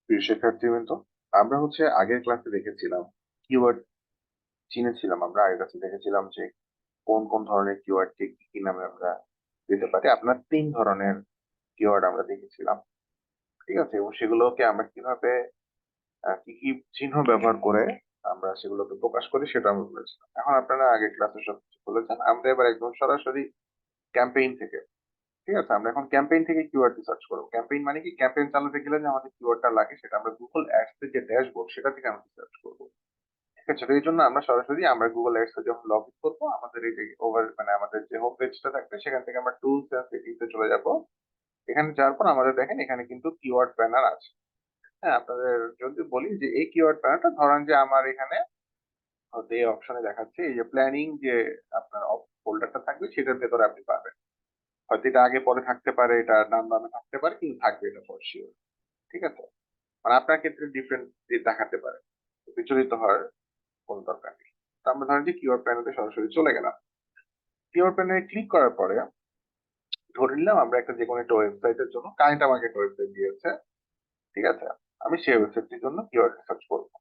প্রিয় শিক্ষার্থীবৃন্দ, আমরা আগের ক্লাসে দেখেছিলাম কিওয়ার্ড চিনেছিলাম। আমরা আগের ক্লাসে দেখেছিলাম যে কোন কোন ধরনের কিওয়ার্ড কে কি কি নামে আমরা দিতে পারি। আপনার 3 ধরনের কিওয়ার্ড আমরা দেখেছিলাম, ঠিক আছে? এবং সেগুলোকে আমরা কিভাবে কি কি চিহ্ন ব্যবহার করে আমরা সেগুলোকে প্রকাশ করি সেটা আমরা বলেছিলাম। এখন আপনারা আগের ক্লাসে সবকিছু বলেছেন, আমরা এবার একদম সরাসরি ক্যাম্পেইন থেকে, ঠিক আছে, আমরা এখন ক্যাম্পেইন থেকে কিওয়ার্ড সার্চ করবো। ক্যাম্পেইন মানে কি? ক্যাম্পেইন চালাতে গেলে যে আমাদের কিওয়ার্ডটা লাগে সেটা আমরা গুগল অ্যাডস এর যে ড্যাশবোর্ড সেটা থেকে আমরা সার্চ করবো। ঠিক আছে, তো এই জন্য আমরা সরাসরি গুগল অ্যাডস এ যখন লগ ইন করবো, আমাদের এই যে আমাদের যে হোম পেজটা থাকবে সেখান থেকে আমরা টুলস এন্ড সেটিংস এ চলে যাব। এখানে যাওয়ার পর আমাদের দেখেন এখানে কিন্তু কিওয়ার্ড প্যানার আছে। হ্যাঁ, আপনাদের যদি বলি যে এই কিওয়ার্ড প্যানারটা ধরেন যে আমার এখানে হয়তো এই অপশনে দেখাচ্ছে এই যে প্ল্যানিং যে আপনার ফোল্ডারটা থাকবে সেটার ভেতরে আপনি পাবেন। হয়তো এটা আগে পরে থাকতে পারে, এটা ডান বামে থাকতে পারে, কিন্তু থাকবে এটা ফর শিওর। ঠিক আছে, মানে আপনার ক্ষেত্রে ডিফারেন্ট দেখাতে পারে, বিচলিত হওয়ার কোনো দরকার নেই। তো আমরা ধরেন যে কিওয়ার্ড প্যানেলে সরাসরি চলে গেলাম। কিওয়ার্ড প্যানেলে ক্লিক করার পরে ধরে নিলাম আমরা একটা যে কোনো একটা ওয়েবসাইটের জন্য কারেন্ট আমাকে একটা ওয়েবসাইট দিয়েছে। ঠিক আছে, আমি সেই ওয়েবসাইটটির জন্য কিওয়ার্ড রিসার্চ করবো।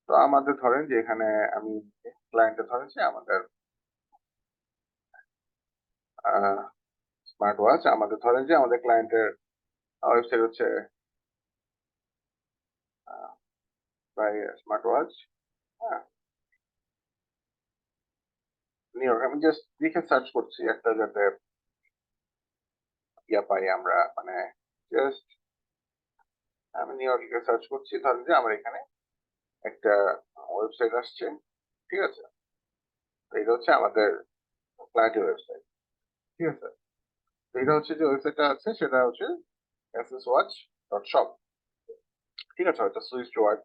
তো আমাদের ধরেন যে এখানে আমি ক্লায়েন্টে ধরেন যে আমাদের স্মার্ট ওয়াচ, আমাদের ধরেন যে আমাদের ক্লায়েন্টের ওয়েবসাইট হচ্ছে বাই স্মার্ট ওয়াচ। হ্যাঁ, নিউ ইয়র্ক, আমি জাস্ট লিখে সার্চ করছি একটা যাতে ইয়া পাই আমরা, মানে জাস্ট আমি নিউ ইয়র্কে সার্চ করছি। ধরেন যে আমার এখানে একটা ওয়েবসাইট আসছে। ঠিক আছে, তো এটা হচ্ছে আমাদের ক্লায়েন্টের ওয়েবসাইট। ঠিক আছে, তো এটা হচ্ছে যে ওয়েবসাইটটা আছে সেটা হচ্ছে sswatch.shop। ঠিক আছে, হয়তো সুইচ ওয়াচ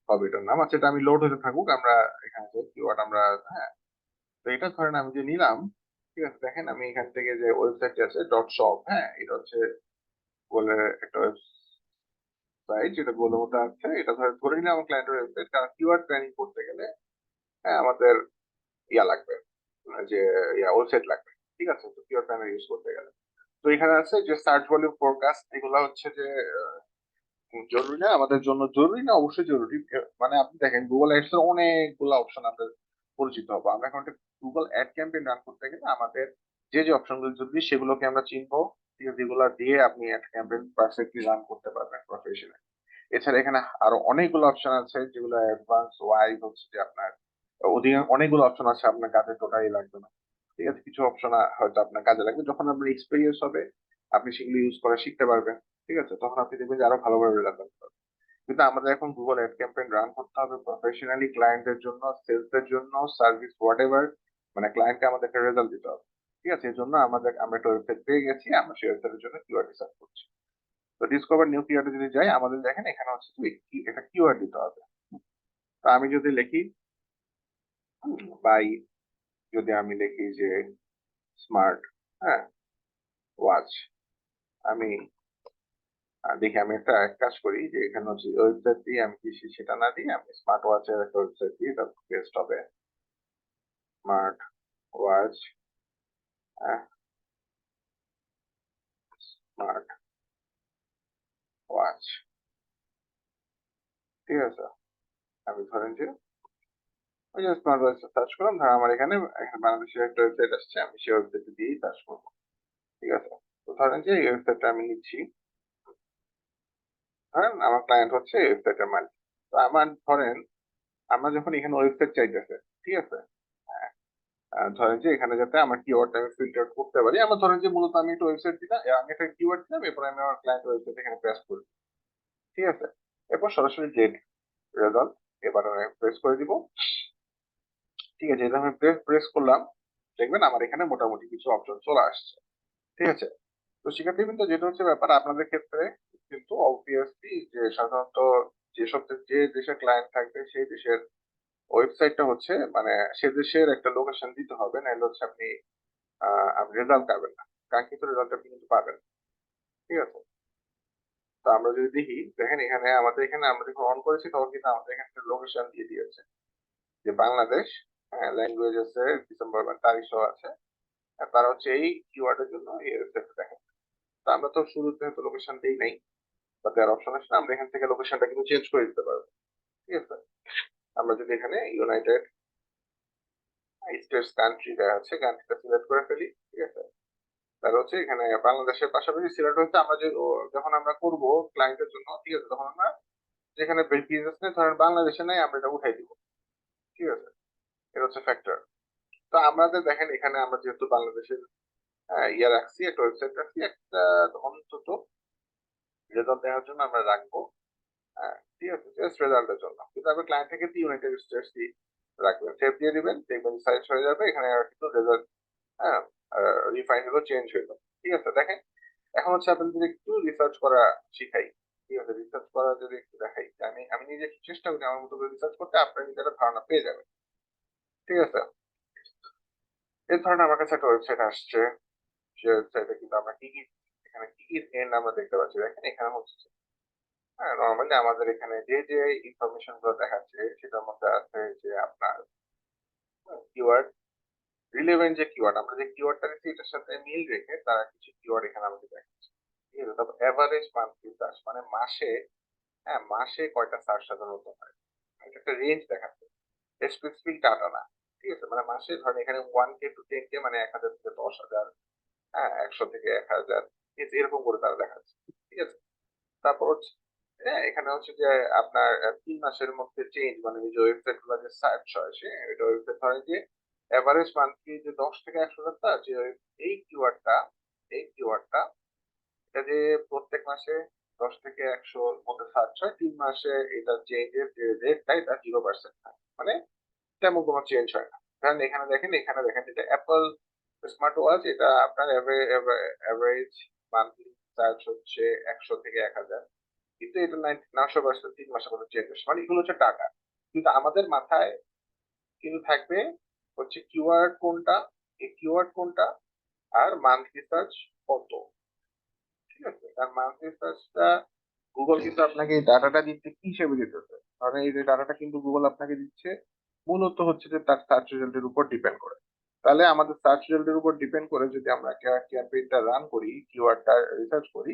হবে এটার নাম। আচ্ছা, এটা আমি লোড হতে থাকুক, আমরা এখানে যে কিওয়ার্ড আমরা, হ্যাঁ, তো এটা ধরেন আমি যে নিলাম। ঠিক আছে, দেখেন আমি এখান থেকে যে ওয়েবসাইটটি আছে ডট শপ, হ্যাঁ, এটা হচ্ছে বলে একটা ওয়েবসাইট যেটা গোলের মধ্যে আছে। এটা ধরে নিলাম আমার ক্লায়েন্টের ওয়েবসাইট, কারণ কিওয়ার্ড প্ল্যানিং করতে গেলে হ্যাঁ আমাদের ইয়া লাগবে, যে ইয়া ওয়েবসাইট লাগবে। ঠিক আছে, তো কিওয়ার্ড প্ল্যানার ইউজ করতে গেলে তো এখানে আছে যে সার্চ ভলিউম ফোরকাস্ট, এগুলো হচ্ছে যে জরুরি না আমাদের জন্য, জরুরি না অবশ্যই জরুরি। মানে আপনি দেখেন গুগল অ্যাডস এর অনেকগুলো অপশন আমাদের পরিচিত হবে। আমরা এখন একটা গুগল অ্যাড ক্যাম্পেইন রান করতে গেলে আমাদের যে যে অপশনগুলো জরুরি সেগুলোকে আমরা চিনবো। ঠিক আছে, যেগুলো দিয়ে আপনি একটা ক্যাম্পেইন পারফেক্টলি রান করতে পারবেন প্রফেশনাল। এছাড়া এখানে আরো অনেকগুলো অপশন আছে যেগুলো অ্যাডভান্স ওয়াইজ হচ্ছে যে আপনার অনেকগুলো অপশন আছে আপনার কাজে টোটালি লাগবে না। ঠিক আছে, কিছু অপশন হয়তো আপনার কাজে লাগবে যখন আপনার এক্সপিরিয়েন্স হবে, আপনি সেগুলো ইউজ করা শিখতে পারবেন। ঠিক আছে, তখন আপনি দেখবেন যে আরো ভালোভাবে রেজাল্ট করতে পারবেন। কিন্তু আমাদের এখন গুগল অ্যাড ক্যাম্পেইন রান করতে হবে প্রফেশনালি, ক্লায়েন্টের জন্য, সেলস এর জন্য, সার্ভিস হোয়াট এভার, মানে ক্লায়েন্টকে আমাদেরকে রেজাল্ট দিতে হবে। ঠিক আছে, এর জন্য আমরা একটা ওয়েবসাইট পেয়ে গেছি, আমরা সেই ওয়েবসাইটের জন্য কিওয়ার্ড রিসার্চ করছি। তো ডিসকভার নিউ কিওয়ার্ডে যদি যাই, আমাদের দেখেন এখানে হচ্ছে একটা কিওয়ার্ড দিতে হবে। তো আমি যদি লিখি বাই, যদি আমি লিখি যে স্মার্ট, হ্যাঁ, ওয়াচ, আমি দেখি আমি একটা এক কাজ করি যে এখানে হচ্ছে ওয়েবসাইট দিয়ে আমি কি সেটা না দিয়ে আমি স্মার্ট ওয়াচের একটা ওয়েবসাইট দিয়ে এটা বেস্ট হবে। Smart watch, smart watch. ঠিক আছে, আমি ধরেন যে ওই যে স্মার্ট ওয়াচ সার্চ করলাম, ধর আমার এখানে এখানে বাংলাদেশের একটা ওয়েবসাইট আসছে, আমি সেই ওয়েবসাইট দিয়েই সার্চ করবো। ঠিক আছে, তো ধরেন যে এই ওয়েবসাইটটা আমি নিচ্ছি। ধরেন আমার ক্লায়েন্ট হচ্ছে এই ওয়েবসাইটের মালিক। তো আমার ধরেন আমরা যখন এখানে ওয়েবসাইট চাইতেছে, ঠিক আছে, ধরেন যে এখানে যাতে আমার কিওয়ার্ড আমি ফিল্টার করতে পারি, আমার ধরেন যে মূলত আমি একটা ওয়েবসাইট দিলাম, আমি একটা কিওয়ার্ড দিলাম, এরপর আমি আমার ক্লায়েন্ট ওয়েবসাইট এখানে প্রেস করি। ঠিক আছে, এরপর সরাসরি গেট রেজাল্ট এবার আমি প্রেস করে দিব। ঠিক আছে, এটা আমি প্রেস করলাম, দেখবেন আমার এখানে মোটামুটি কিছু অপশন চলে আসছে। ঠিক আছে, তো সেক্ষেত্রে কিন্তু যেটা হচ্ছে ব্যাপার আপনাদের ক্ষেত্রে কিন্তু অবভিয়াসলি যে সাধারণত যেসব যে দেশের ক্লায়েন্ট থাকবে সেই দেশের ওয়েবসাইটটা হচ্ছে, মানে সে দেশের একটা লোকেশন দিতে হবে, নাহলে হচ্ছে আপনি রেজাল্ট পাবেন না, কাঙ্ক্ষিত রেজাল্ট আপনি কিন্তু পাবেন না। ঠিক আছে, তো আমরা যদি দেখি, দেখেন এখানে আমাদের এখানে আমরা যখন অন করেছি তখন কিন্তু আমাদের এখানে লোকেশন দিয়ে দিয়েছে যে বাংলাদেশ, হ্যাঁ, ল্যাঙ্গুয়েজ আছে, ডিসেম্বর মানে তারিখ সহ আছে। আর তারা হচ্ছে এই কিওয়ার্ডের জন্য এই ওয়েবসাইটটা দেখেন। তো আমরা তো শুরুতে তো লোকেশন দেই নাই, বা দেওয়ার অপশন আসলে আমরা এখান থেকে লোকেশনটা কিন্তু চেঞ্জ করে দিতে পারবো। ঠিক আছে, আমরা যদি এখানে ইউনাইটেড স্টেটস কান্ট্রি দেওয়া আছে, কান্ট্রিটা সিলেক্ট করে ফেলি। ঠিক আছে, তাহলে হচ্ছে এখানে বাংলাদেশের পাশাপাশি সিলেক্ট হচ্ছে, আমরা যে যখন আমরা করব ক্লায়েন্টের জন্য, ঠিক আছে, তখন আমরা যেখানে বিজনেস নেই ধরেন বাংলাদেশে নাই, আমরা এটা উঠাই দিব। ঠিক আছে, এটা হচ্ছে ফ্যাক্টর। তো আমাদের দেখেন এখানে আমরা যেহেতু বাংলাদেশের ইয়ে রাখছি, একটা ওয়েবসাইট রাখছি, একটা অন্তত রেজাল্ট দেওয়ার জন্য আমরা রাখবো। হ্যাঁ, ঠিক আছে, জাস্ট রেজাল্টের জন্য। কিন্তু আপনি ক্লায়েন্ট থেকে ইউনাইটেড স্টেটস রাখবেন, সেভ দিয়ে দিবেন, দেখবেন সার্চ হয়ে যাবে এখানে, আর কিন্তু রেজাল্ট, হ্যাঁ, রিফাইন্ড হলো, চেঞ্জ হয়ে যাবে। ঠিক আছে, দেখেন এখন হচ্ছে আপনাদের যদি একটু রিসার্চ করা শিখাই। ঠিক আছে, রিসার্চ করা যদি একটু দেখাই, আমি আমি নিজে একটু চেষ্টা করি আমার মতো করে রিসার্চ করতে, আপনার নিজের একটা ধারণা পেয়ে যাবেন। ঠিক আছে, এই ধরনের আমার কাছে একটা ওয়েবসাইট আসছে, যে ওয়েবসাইটে কিন্তু আমরা কি কি, এখানে কি কি ট্রেন্ড আমরা দেখতে পাচ্ছি। দেখেন এখানে হচ্ছে, হ্যাঁ, নর্মালি আমাদের এখানে যে যে ইনফরমেশন গুলো দেখাচ্ছে সেটার মধ্যে আছে যে আপনার কিওয়ার্ড রিলেভেন্ট, যে কিওয়ার্ড আমরা যে কিওয়ার্ডটা নিচ্ছি এটার সাথে মিল রেখে তারা কিছু কিওয়ার্ড এখানে আমাকে দেখাচ্ছে। ঠিক আছে, তারপর এভারেজ মান্থলি সার্চ মানে মাসে, হ্যাঁ, মাসে কয়টা সার্চ সাধারণত হয়, এটা একটা রেঞ্জ দেখাচ্ছে, স্পেসিফিক ডাটা না। ঠিক আছে, মানে মাসে ধরেন এখানে 1K to 10K মানে 1,000 থেকে 10,000, হ্যাঁ, 100 থেকে 1,000, এরকম করে তারা দেখাচ্ছে। ঠিক আছে, তারপর হচ্ছে, হ্যাঁ, এখানে হচ্ছে যে আপনার 3 মাসের মধ্যে চেঞ্জ, মানে এই যে ওয়েবসাইট গুলো যে সার্চ হয়, সে এটা ওয়েবসাইট ধরে যে এভারেজ মান্থলি যে 10 থেকে 100 যে এই কিওয়ার্ডটা, এই কিওয়ার্ডটা এটা যে প্রত্যেক মাসে 10 থেকে 100 মধ্যে সার্চ হয়, 3 মাসে এটা চেঞ্জের যে রেটটা এটা 0% হয়, মানে তেমন কোনো চেঞ্জ হয় না। কারণ এখানে দেখেন, এখানে দেখেন এটা অ্যাপল স্মার্ট ওয়াচ, এটা আপনার অ্যাভারেজ মান্থলি চার্জ হচ্ছে 100 থেকে 1,000, কিন্তু এটা 900% 3 মাসের মধ্যে চেঞ্জ হচ্ছে, মানে এগুলো হচ্ছে টাকা। কিন্তু আমাদের মাথায় কিন্তু থাকবে হচ্ছে কিওয়ার্ড কোনটা, এই কিওয়ার্ড কোনটা, আর মান্থলি সার্চ কত। ঠিক আছে, আর মান্থলি সার্চটা গুগল কিন্তু আপনাকে এই ডাটাটা দিচ্ছে কি হিসেবে দিতেছে, কারণ এই যে ডাটাটা কিন্তু গুগল আপনাকে দিচ্ছে মূলত হচ্ছে যে তার সার্চ রেজাল্টের উপর ডিপেন্ড করে। তাহলে আমাদের সার্চ রেজাল্টের উপর ডিপেন্ড করে যদি আমরা ক্যাম্পেইনটা রান করি, কিওয়ার্ডটা রিসার্চ করি,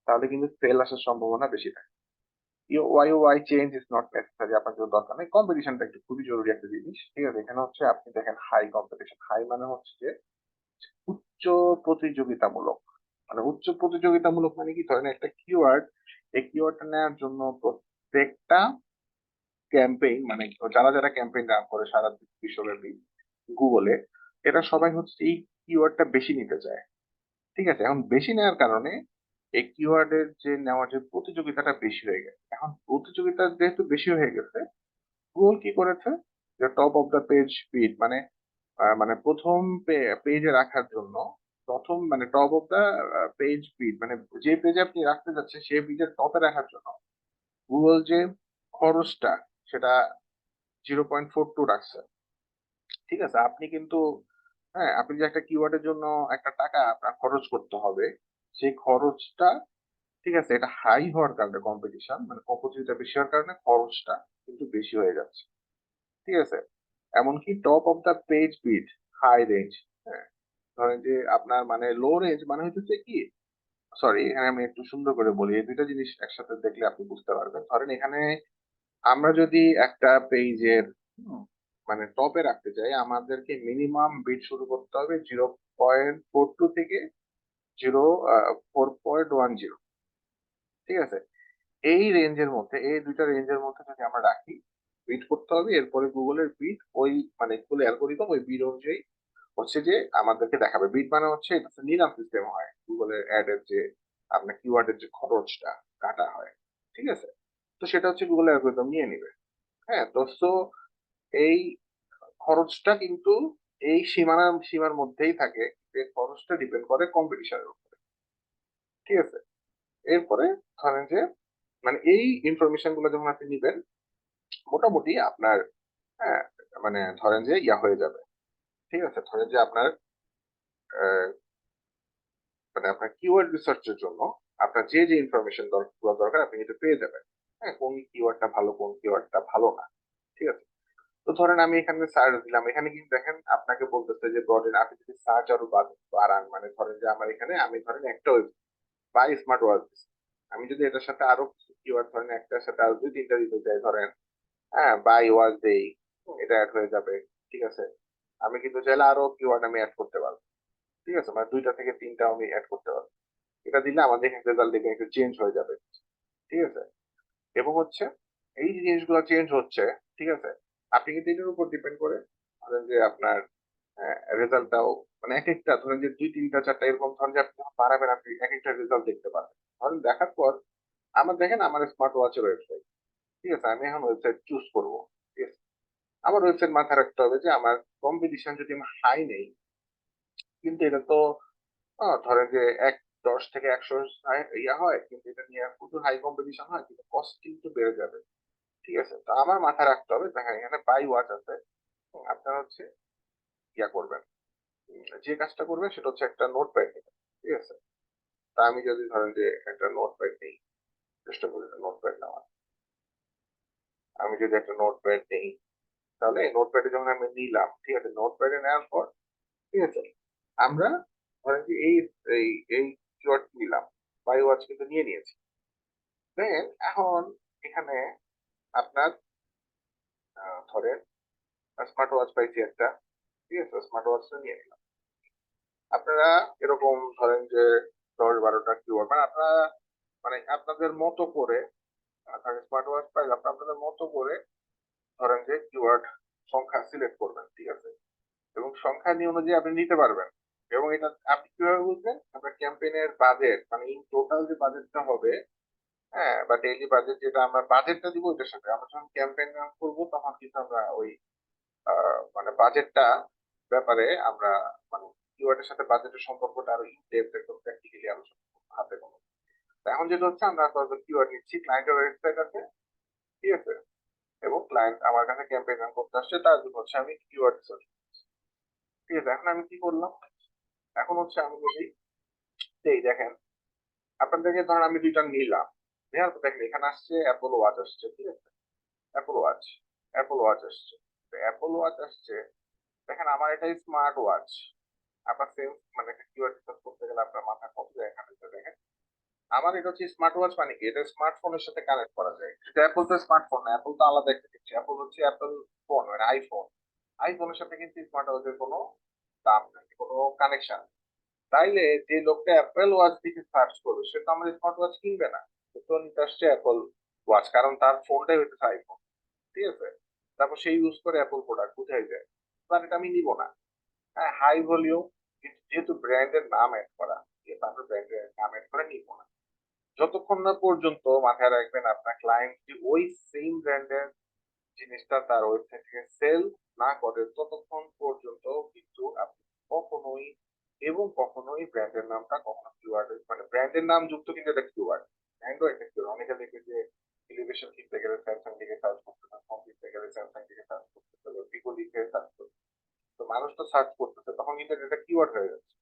তাহলে কিন্তু সেল আসার সম্ভাবনা বেশি থাকে। Why change is not necessary, আপনার জন্য দরকার নেই। কম্পিটিশনটা একটু খুবই জরুরি একটা জিনিস। ঠিক আছে, এখানে হচ্ছে আপনি দেখেন হাই কম্পিটিশন, হাই মানে হচ্ছে যে উচ্চ প্রতিযোগিতামূলক। মানে উচ্চ প্রতিযোগিতামূলক মানে কি, ধরেন একটা কিওয়ার্ড, এই কিওয়ার্ডটা নেওয়ার জন্য প্রত্যেকটা ক্যাম্পেইন, মানে যারা যারা ক্যাম্পেইন রান করে সারা বিশ্বব্যাপী গুগলে, এরা সবাই হচ্ছে এই কিওয়ার্ডটা বেশি নিতে চায়। ঠিক আছে, এখন বেশি নেওয়ার কারণে এই কিওয়ার্ডের যে নেওয়ার যে প্রতিযোগিতাটা বেশি হয়ে গেছে। এখন প্রতিযোগিতা যেহেতু বেশি হয়ে গেছে, গুগল কি করেছে, যে top of the page speed মানে মানে প্রথম পেজে রাখার জন্য, প্রথম মানে top of the page speed মানে যে পেজে আপনি রাখতে যাচ্ছেন সেই পেজের টপে রাখার জন্য গুগল যে খরচটা, সেটা 0.42 রাখছে। ঠিক আছে, আপনি কিন্তু, হ্যাঁ, আপনি যে একটা কিওয়ার্ডের জন্য একটা টাকা আপনার খরচ করতে হবে, সেই খরচটা, ঠিক আছে, এটা হাই হওয়ার কারণে কম্পিটিশন মানে প্রতিযোগিতা বেশি হওয়ার কারণে খরচটা কিন্তু বেশি হয়ে যাচ্ছে। ঠিক আছে, এমনকি top of the page bit high range, হ্যাঁ, ধরেন যে আপনার মানে লো রেঞ্জ মানে হচ্ছে কি, সরি এখানে আমি একটু সুন্দর করে বলি, এই দুইটা জিনিস একসাথে দেখলে আপনি বুঝতে পারবেন। ধরেন এখানে আমরা যদি একটা পেজের মানে টপে রাখতে চাই, আমাদেরকে মিনিমাম বিট শুরু করতে হবে 0.42 থেকে 4.10। ঠিক আছে, এই রেঞ্জের মধ্যে, এই দুইটা রেঞ্জের মধ্যে যদি আমরা রাখি, বিট করতে হবে, এরপরে গুগলের বিট ওই মানে গুগল অ্যালগোরিদম ওই বিট অনুযায়ী হচ্ছে যে আমাদেরকে দেখাবে। বিট মানে হচ্ছে এটা হচ্ছে নিলাম সিস্টেম হয় গুগলের অ্যাড এর যে আপনার কিওয়ার্ডের যে খরচটা কাটা হয়। ঠিক আছে, তো সেটা হচ্ছে গুগল অ্যালগোরিদম নিয়ে নিবে। হ্যাঁ, তো এই খরচটা কিন্তু এই সীমার মধ্যেই থাকে, এই খরচটা ডিপেন্ড করে কম্পিটিশনের উপরে। ঠিক আছে, এরপরে ধরেন যে মানে এই ইনফরমেশন গুলো যখন আপনি নিবেন, মোটামুটি আপনার, হ্যাঁ, মানে ধরেন যে ইয়া হয়ে যাবে। ঠিক আছে, ধরেন যে আপনার আহ, মানে আপনার কিওয়ার্ড রিসার্চের জন্য আপনার যে যে ইনফরমেশন দরকার আপনি এটা পেয়ে যাবেন। হ্যাঁ, কোন কিওয়ার্ডটা ভালো কোন কিওয়ার্ডটা ভালো না। ঠিক আছে, তো ধরেন আমি এখানে সার্চ দিলাম, এখানে কিন্তু দেখেন আপনাকে বলতেছে যে ব্রডেন, আপনি যদি সার্চ আরো বাড়ান, মানে ধরেন যে আমার এখানে আমি ধরেন একটা বাই স্মার্ট ওয়াচ, আমি যদি এটার সাথে আরো কিওয়ার্ড ধরেন একটার সাথে আরো 2-3টা দিতে চাই, ধরেন হ্যাঁ বাই ওয়াজ দেই, এটা অ্যাড হয়ে যাবে। ঠিক আছে, আমি কিন্তু চাইলে আরো কিওয়ার্ড আমি অ্যাড করতে পারবো। ঠিক আছে, মানে 2টা থেকে 3টা আমি অ্যাড করতে পারবো। এটা দিলে আমাদের রেজাল্ট দেখে একটু চেঞ্জ হয়ে যাবে। ঠিক আছে, এবং হচ্ছে এই যে জিনিসগুলো চেঞ্জ হচ্ছে, ঠিক আছে, আপনি কিন্তু এটার উপর ডিপেন্ড করে ধরেন যে আপনার রেজাল্টটাও, মানে এক একটা ধরেন যে 2, 3, 4টা এরকম ধরেন যে আপনি যখন বাড়াবেন আপনি এক একটা রেজাল্ট দেখতে পারবেন। ধরেন দেখার পর আমার দেখেন আমার স্মার্ট ওয়াচের ওয়েবসাইট, ঠিক আছে, আমি এখন ওয়েবসাইট চুজ করবো। ঠিক আছে, আমার ওয়েবসাইট মাথায় রাখতে হবে যে আমার কম্পিটিশন যদি আমার হাই নেই, কিন্তু এটা তো ধরেন যে 10 থেকে 100 ইয়া হয়, কিন্তু এটা নিয়ে প্রচুর হাই কম্পিটিশন হয়, কিন্তু কস্ট কিন্তু বেড়ে যাবে। ঠিক আছে, তো আমার মাথায় রাখতে হবে দেখেন এখানে বাই ওয়াচ আছে। আপনার হচ্ছে ইয়া করবেন, যে কাজটা করবেন সেটা হচ্ছে একটা নোটপ্যাড নেবেন। ঠিক আছে, তা আমি যদি ধরেন যে একটা নোটপ্যাড নেই, চেষ্টা করি নোটপ্যাড নেওয়ার, আমি যদি একটা নোটপ্যাড নেই, তাহলে এই নোটপ্যাডে যখন আমি নিলাম, ঠিক আছে, নোটপ্যাডে নেওয়ার পর, ঠিক আছে, আমরা ধরেন যে এই এই এই কিওয়ার্ড নিলাম, বাই ওয়াচ কিন্তু নিয়ে নিয়েছি। দেন এখন এখানে আপনার ধরেন স্মার্ট ওয়াচ পাইছি একটা, ঠিক আছে, স্মার্ট ওয়াচটা নিয়ে নিলাম। আপনারা এরকম ধরেন যে 10-12টা কিওয়ার্ড, মানে আপনারা মানে আপনাদের মতো করে স্মার্ট ওয়াচ পাইলে আপনাদের মতো করে ধরেন যে কিওয়ার্ড সংখ্যা সিলেক্ট করবেন। ঠিক আছে, এবং সংখ্যা নিয়ে অনুযায়ী আপনি নিতে পারবেন। এবং এটা আপনি কিভাবে বুঝবেন, আপনার ক্যাম্পেইনের বাজেট মানে ইন টোটাল যে বাজেটটা হবে, হ্যাঁ, বা ডেইলি বাজেট যেটা আমরা বাজেটটা দিব ওইটার সাথে আমরা যখন ক্যাম্পেইন রান করবো তখন কিন্তু আমরা ওই মানে বাজেটটা ব্যাপারে আমরা মানে কিওয়ার্ডের সাথে বাজেটের সম্পর্কটা আরো ইন ডেপথ একদম প্র্যাকটিক্যালি আলোচনা করবো হাতে কলমে। তো এখন যেটা হচ্ছে আমরা কিওয়ার্ড নিচ্ছি, ক্লায়েন্টের ওয়েবসাইট আছে, ঠিক আছে, এবং ক্লায়েন্ট আমার কাছে ক্যাম্পেইন রান করতে আসছে, তার জন্য হচ্ছে আমি কিওয়ার্ড সার্চ। ঠিক আছে, এখন আমি কি করলাম, এখন হচ্ছে আমি যদি এই দেখেন আপনাদেরকে ধরেন আমি 2টা নিলাম, নেওয়ার পর দেখেন এখানে আসছে অ্যাপল ওয়াচ আসছে। ঠিক আছে, অ্যাপল ওয়াচ, অ্যাপল ওয়াচ আসছে, অ্যাপল ওয়াচ আসছে। দেখেন আমার এটা স্মার্ট ওয়াচ, আপনার সেম মানে একটা কিওয়ার্ড রিসার্চ করতে গেলে আপনার মাথায় কত যায় এখানে দেখেন। আমার এটা হচ্ছে স্মার্ট ওয়াচ, মানে কি এটা স্মার্টফোনের সাথে কানেক্ট করা যায়। এটা অ্যাপল তো স্মার্টফোন না, অ্যাপল তো আলাদা একটা কিছু, অ্যাপল হচ্ছে অ্যাপল ফোন মানে আইফোন, আইফোনের সাথে কিন্তু স্মার্ট ওয়াচের কোনো দাম নেই, কোনো কানেকশন। তাইলে যে লোকটা অ্যাপল ওয়াচ দিকে সার্চ করবে সে তো আমার স্মার্ট ওয়াচ কিনবে না, সে তো নিতে আসছে অ্যাপল ওয়াচ, কারণ তার ফোনটাই হচ্ছে আইফোন। ঠিক আছে, তারপর সে ইউজ করে অ্যাপল প্রোডাক্ট, বুঝাই যায়। তার এটা আমি নিব না। হ্যাঁ, হাই ভলিউম, যেহেতু ব্র্যান্ডের নাম অ্যাড করা, তারপর ব্র্যান্ডের নাম অ্যাড করে নিব না। যতক্ষণ না পর্যন্ত মাথায় রাখবেন আপনার ক্লায়েন্ট যদি ওই সেম ব্র্যান্ডের জিনিসটা তার ওয়েবসাইট থেকে সেল না করে, ততক্ষণ পর্যন্ত কিন্তু আপনি কখনোই এবং কখনোই ব্র্যান্ডের নামটা কখনো কিওয়ার্ড, মানে ব্র্যান্ডের নাম যুক্ত কিন্তু এটা কিওয়ার্ড, ব্র্যান্ডও একটা কিওয়ার্ড। অনেকে দেখে যে টেলিভিশন কিনতে গেলে স্যামসাং দিকে সার্চ করতে হবে, ফোন কিনতে গেলে স্যামসাং দিকে সার্চ করতে হবে, ভিভো দিকে সার্চ করতে হবে। তো মানুষ তো সার্চ করতেছে, তখন কিন্তু এটা কিওয়ার্ড হয়ে যাচ্ছে।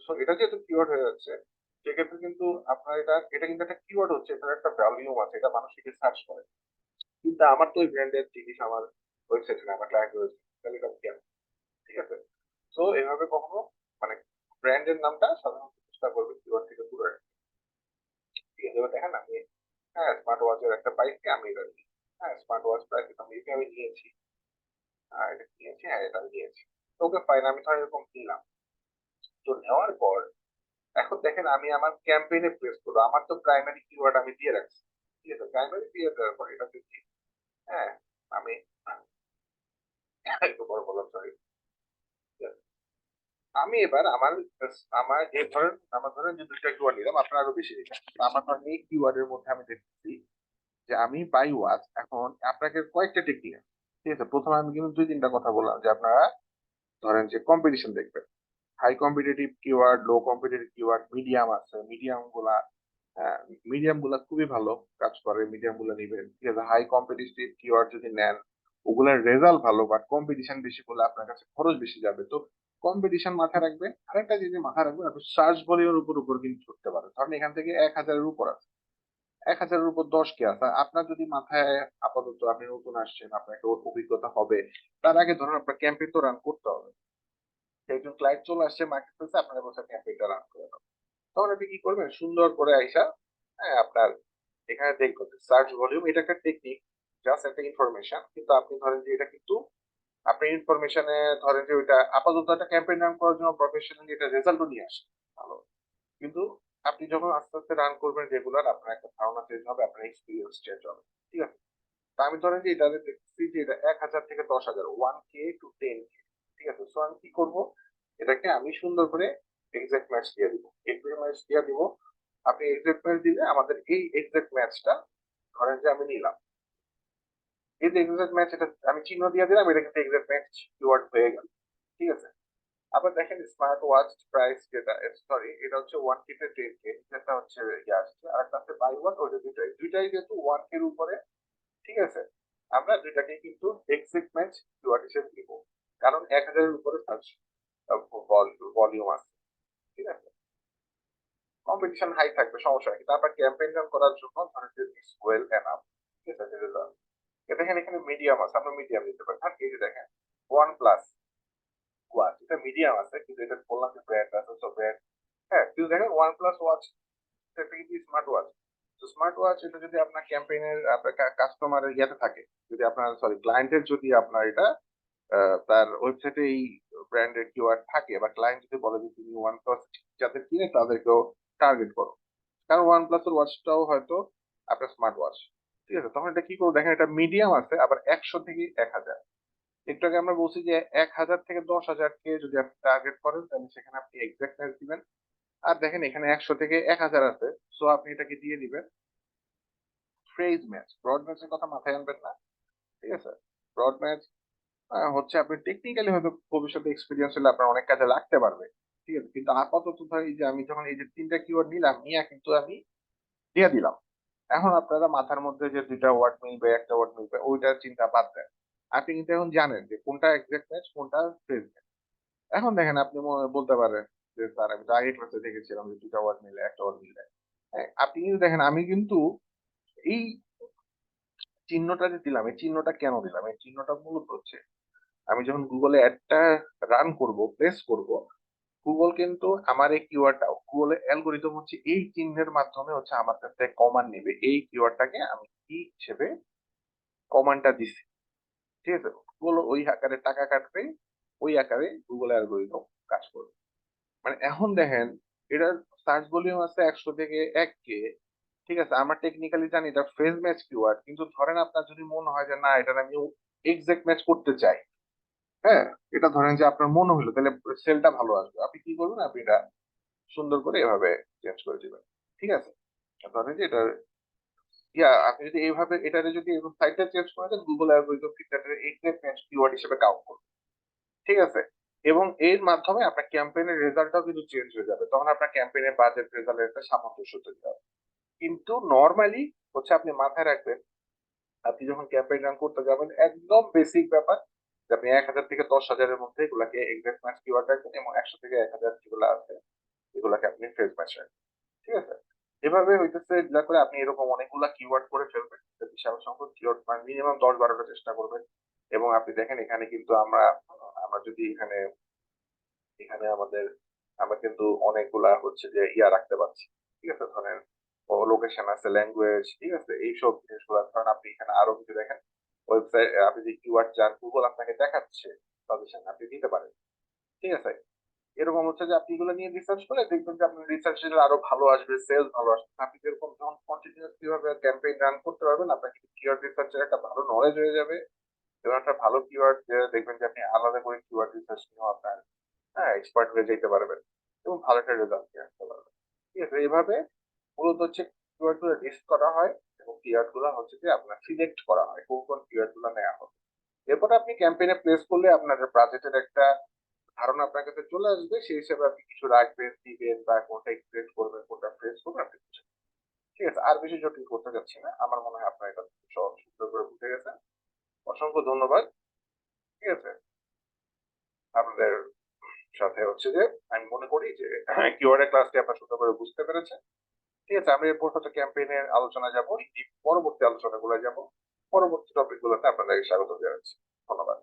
সো এটা যেহেতু কিওয়ার্ড হয়ে যাচ্ছে, সেক্ষেত্রে কিন্তু আপনার এটা এটা কিন্তু একটা কিওয়ার্ড হচ্ছে, এটার একটা ভ্যালিউম আছে, এটা মানুষ থেকে সার্চ করে। কিন্তু আমার তো ওই ব্র্যান্ডের জিনিস আমার ওয়েবসাইটে না, আমার ক্লায়েন্ট ওয়েবসাইট, তাহলে এটা কেন? ঠিক আছে, তো এভাবে কখনো মানে ব্র্যান্ডের নামটা সাধারণত চেষ্টা করবে কিওয়ার্ড থেকে দূরে রাখতে। ঠিক আছে, এবার দেখেন আমি হ্যাঁ স্মার্ট ওয়াচের একটা পাইছি, আমি এটা নিই। হ্যাঁ স্মার্ট ওয়াচ প্রাইস আমি নিয়েছি, এটা নিয়েছি, হ্যাঁ এটা নিয়েছি। ওকে ফাইন, আমি ধর এরকম নিলাম। তো নেওয়ার পর এখন দেখেন আমি আমার ক্যাম্পেইনে প্লেস করবো, আমার তো প্রাইমারি কিওয়ার্ড আমি দিয়ে রাখছি। ঠিক আছে, প্রাইমারি দিয়ে দেওয়ার পর এটা দিচ্ছি। হ্যাঁ, আমি একটু বড় বললাম, সরি। আমি এবার আমার আমার এই ধরেন আমার ধরেন যে 2টা কিওয়ার্ড নিলাম, আপনার আরো বেশি নিলাম। তো আমার ধরেন এই কিওয়ার্ডের মধ্যে আমি দেখতেছি যে আমি বাই ওয়াচ, এখন আপনাকে কয়েকটা টেকনিক আছে। ঠিক আছে, প্রথমে আমি কিন্তু 2-3টা কথা বললাম যে আপনারা ধরেন যে কম্পিটিশন দেখবেন, হাই কম্পিটিটিভ কিওয়ার্ড, লো কম্পিটিটিভ কিওয়ার্ড, মিডিয়াম আছে, মিডিয়াম গুলা খুবই ভালো কাজ করে, মিডিয়াম গুলা নিবেন। ঠিক আছে, হাই কম্পিটিটিভ কিওয়ার্ড যদি নেন ওগুলার রেজাল্ট ভালো, বাট কম্পিটিশন বেশি বলে আপনার কাছে খরচ বেশি যাবে। তো কম্পিটিশন মাথায় রাখবেন। আরেকটা জিনিস মাথায় রাখবেন, আপনি সার্চ ভলিউমের উপর কিন্তু করতে পারেন। ধরেন এখান থেকে 1000-এর উপর আছে, 1000-এর উপর 10 কে আছে, আপনার যদি মাথায় আপাতত আপনি নতুন আসছেন, আপনার একটা অভিজ্ঞতা হবে, তার আগে ধরুন আপনার ক্যাম্পেইন তো রান করতে হবে। একজন ক্লায়েন্ট চলে আসছে মার্কেট প্লেসে, আপনার বসে ক্যাম্পেইনটা রান করে দাও। তখন আপনি কি করবেন, সুন্দর করে আইসা হ্যাঁ, আপনার এখানে দেখবেন সার্চ ভলিউম এটা একটা টেকনিক, জাস্ট একটা ইনফরমেশন, কিন্তু আপনি ধরেন যে এটা কিন্তু আপনি ইনফরমেশনে ধরেন যে ওইটা আপাতত একটা ক্যাম্পেইন রান করার জন্য প্রফেশনালি এটা রেজাল্টও নিয়ে আসে ভালো, কিন্তু আপনি যখন আস্তে আস্তে রান করবেন রেগুলার, আপনার একটা ধারণা চেঞ্জ হবে, আপনার এক্সপিরিয়েন্স চেঞ্জ হবে। ঠিক আছে, তো আমি ধরেন যে এটা দেখছি যে এটা 1,000 থেকে 10,000, 1K to 10K। ঠিক আছে, তো আমি কি করবো, এটাকে আমি সুন্দর করে এক্সাক্ট ম্যাচ দিয়ে দিব, এক্সাক্ট ম্যাচ দিয়ে দিব। আপনি এক্সাক্ট ম্যাচ দিলে আমাদের এই এক্সাক্ট ম্যাচটা ধরেন যে আমি নিলাম, এই যে এক্সাক্ট ম্যাচ এটা আমি চিহ্ন দিয়ে দিলাম, এটা কিন্তু এক্সাক্ট ম্যাচ কিওয়ার্ড হয়ে গেল। ঠিক আছে, আবার দেখেন স্মার্ট ওয়াচ প্রাইস যেটা, সরি এটা হচ্ছে 1K তে 10K, যেটা হচ্ছে ইয়ে আসছে, আর একটা আছে বাই ওয়ান, ওইটা দুইটাই দুইটাই যেহেতু 1K এর উপরে। ঠিক আছে, আমরা দুইটাকে কিন্তু এক্সিট ম্যাচ কিওয়ার্ড হিসেবে দিব, কারণ 1,000 এর উপরে সার্চ ভলিউম আছে। ঠিক আছে, কম্পিটিশন হাই থাকবে, সমস্যা নেই, কিন্তু আপনার ক্যাম্পেইন রান করার জন্য ধরেন যে ইটস ওয়েল এনাফ। ঠিক আছে, দেখেন এখানে মিডিয়াম আছে, আমরা মিডিয়াম নিতে পারি। আর এই যে দেখেন ওয়ান প্লাস ওয়াচ, এটা মিডিয়াম আছে, কিন্তু এটা বললাম যে ব্র্যান্ড আছে, তো ব্র্যান্ড। হ্যাঁ, কিন্তু দেখেন ওয়ান প্লাস ওয়াচ এটা কিন্তু স্মার্ট ওয়াচ। তো স্মার্ট ওয়াচ এটা যদি আপনার ক্যাম্পেইনের আপনার কাস্টমারের ইয়াতে থাকে, যদি আপনার সরি ক্লায়েন্টের যদি আপনার এটা তার ওয়েবসাইটে এই ব্র্যান্ডের কিওয়ার্ড থাকে, বা ক্লায়েন্ট যদি বলে যে তুমি ওয়ান প্লাস যাদের কিনে তাদেরকেও টার্গেট করো, কারণ ওয়ান প্লাস এর ওয়াচটাও হয়তো আপনার স্মার্ট ওয়াচ। ঠিক আছে, তখন এটা কি করবো, দেখেন এটা মিডিয়াম আছে, আবার 100 থেকে 1,000। একটু আগে আমরা বলছি যে 1,000 থেকে 10,000 কে যদি আপনি টার্গেট করেন, তাহলে সেখানে আপনি এক্সাক্টনেস দিবেন। আর দেখেন এখানে 100 থেকে 1,000 আছে, সো আপনি এটাকে দিয়ে দিবেন ফ্রেজ ম্যাচ। ব্রড ম্যাচের কথা মাথায় আনবেন না। ঠিক আছে, ব্রড ম্যাচ হচ্ছে আপনি টেকনিক্যালি হয়তো ভবিষ্যতে এক্সপিরিয়েন্স হলে আপনার অনেক কাজে লাগতে পারবে। ঠিক আছে, কিন্তু আপাতত ধর এই যে আমি যখন এই যে তিনটা কিওয়ার্ড নিলাম, নিয়ে কিন্তু আমি দিয়ে দিলাম। এখন আপনারা মাথার মধ্যে যে দুইটা ওয়ার্ড মিলবে, একটা ওয়ার্ড মিলবে, ওইটার চিন্তা বাদ দেন। আপনি কিন্তু এখন জানেন যে কোনটা এক্সাক্ট ম্যাচ, কোনটা ফ্রেজ ম্যাচ। এখন দেখেন আপনি বলতে পারেন যে স্যার আমি তো আগে ক্লাসে দেখেছিলাম যে দুইটা ওয়ার্ড মিলে, একটা ওয়ার্ড মিলে। হ্যাঁ, আপনি কিন্তু দেখেন আমি কিন্তু এই চিহ্নটা যে দিলাম, এই চিহ্নটা কেন দিলাম, এই চিহ্নটা মূলত হচ্ছে আমি যখন গুগলে অ্যাডটা রান করব, প্লেস করব, গুগল কিন্তু আমার এই কিওয়ার্ডটা, গুগলের অ্যালগোরিদম হচ্ছে এই চিহ্নের মাধ্যমে হচ্ছে আমার কাছ থেকে কমান্ড নেবে, এই কিওয়ার্ডটাকে আমি কি হিসেবে কমান্ডটা দিছি। ঠিক আছে, গুগল ওই আকারে টাকা কাটবে, ওই আকারে গুগল অ্যালগোরিদম কাজ করবে। মানে এখন দেখেন এটার সার্চ ভলিউম আছে 100 থেকে 1K। ঠিক আছে, আমরা টেকনিক্যালি জানি এটা ফ্রেজ ম্যাচ কিওয়ার্ড, কিন্তু ধরেন আপনার যদি মনে হয় যে না এটা আমি এক্সাক্ট ম্যাচ করতে চাই, হ্যাঁ, এটা ধরেন যে আপনার মনে হলো তাহলে সেলটা ভালো আসবে, আপনি কি করবেন, আপনি এটা সুন্দর করে এভাবে চেঞ্জ করে দিবেন। ঠিক আছে, ধরেন যে এটা আপনি যদি এইভাবে এটারে যদি সাইডটা চেঞ্জ করে দেন, গুগল অ্যালগরিদম কিন্তু এটার এক্সাক্ট ম্যাচ কিওয়ার্ড হিসেবে কাউন্ট করবে। ঠিক আছে, এবং এর মাধ্যমে আপনার ক্যাম্পেইনের রেজাল্টটাও কিন্তু চেঞ্জ হয়ে যাবে, তখন আপনার ক্যাম্পেইনের বাজেট রেজাল্টের একটা সামঞ্জস্য তৈরি হবে। কিন্তু নর্মালি হচ্ছে আপনি মাথায় রাখবেন, আপনি যখন ক্যাম্পেইন রান করতে যাবেন একদম বেসিক ব্যাপার, যে আপনি 1,000 থেকে 10,000-এর মধ্যে এগুলাকে এক্সাক্ট ম্যাচ কিওয়ার্ড রাখবেন, এবং 100 থেকে 1,000 যেগুলো আছে এগুলাকে আপনি ফ্রেজ ম্যাচ রাখবেন। ঠিক আছে, এভাবে হইতেছে যা করে আপনি এরকম অনেকগুলা কিওয়ার্ড করে ফেলবেন, একটা বিশাল সংখ্যক কিওয়ার্ড, মানে মিনিমাম 10-12টা চেষ্টা করবেন। এবং আপনি দেখেন এখানে কিন্তু আমরা আমরা যদি এখানে এখানে আমরা কিন্তু অনেকগুলা হচ্ছে যে ইয়া রাখতে পারছি। ঠিক আছে, ধরেন লোকেশন আছে, ল্যাঙ্গুয়েজ, ঠিক আছে, এইসব জিনিসগুলো ধরেন আপনি এখানে আরো কিছু দেখেন, ওয়েবসাইট আপনি যে কিওয়ার্ড চান গুগল আপনাকে দেখাচ্ছে, সাজেশন আপনি দিতে পারেন। ঠিক আছে, এরকম হচ্ছে যে আপনি এগুলো নিয়ে রিসার্চ করে দেখবেন যে আপনার রিসার্চ আরো ভালো আসবে, সেলস ভালো আসবে। আপনি যেরকম যখন কন্টিনিউয়াসলি ভাবে ক্যাম্পেইন রান করতে পারবেন, আপনার কিন্তু কিওয়ার্ড রিসার্চের একটা ভালো নলেজ হয়ে যাবে, এবং একটা ভালো কিওয়ার্ড দেখবেন যে আপনি আলাদা করে কিওয়ার্ড রিসার্চ নিয়েও আপনার এক্সপার্ট হয়ে যেতে পারবেন, এবং ভালো একটা রেজাল্ট নিয়ে আসতে পারবেন। ঠিক আছে, এইভাবে মূলত হচ্ছে কিওয়ার্ড গুলো লিস্ট করা হয়, এবং কিওয়ার্ড গুলো হচ্ছে যে আপনার সিলেক্ট করা হয় কোন কোন কিওয়ার্ড গুলো নেওয়া হবে। এরপর আপনি ক্যাম্পেইনে প্লেস করলে আপনার বাজেটের একটা ধারণা আপনার কাছে চলে আসবে, সেই হিসেবে আপনি কিছু রাখবেন, দিবেন, বা কোনটা এক্সপ্রেস করবেন, কোনটা ফ্রেস করবেন আপনি বুঝে। ঠিক আছে, আর বেশি জটিল করতে যাচ্ছি না, আমার মনে হয় আপনার এটা সহজ সুন্দর করে বুঝে গেছেন। অসংখ্য ধন্যবাদ। ঠিক আছে, আপনাদের সাথে হচ্ছে যে আমি মনে করি যে কিওয়ার্ডের ক্লাসটি আপনার সুন্দর করে বুঝতে পেরেছেন। ঠিক আছে, আমরা এরপর হচ্ছে ক্যাম্পেইনের আলোচনা যাব, পরবর্তী আলোচনাগুলো যাব, পরবর্তী টপিক গুলোতে আপনাদেরকে স্বাগত জানাচ্ছি। ধন্যবাদ।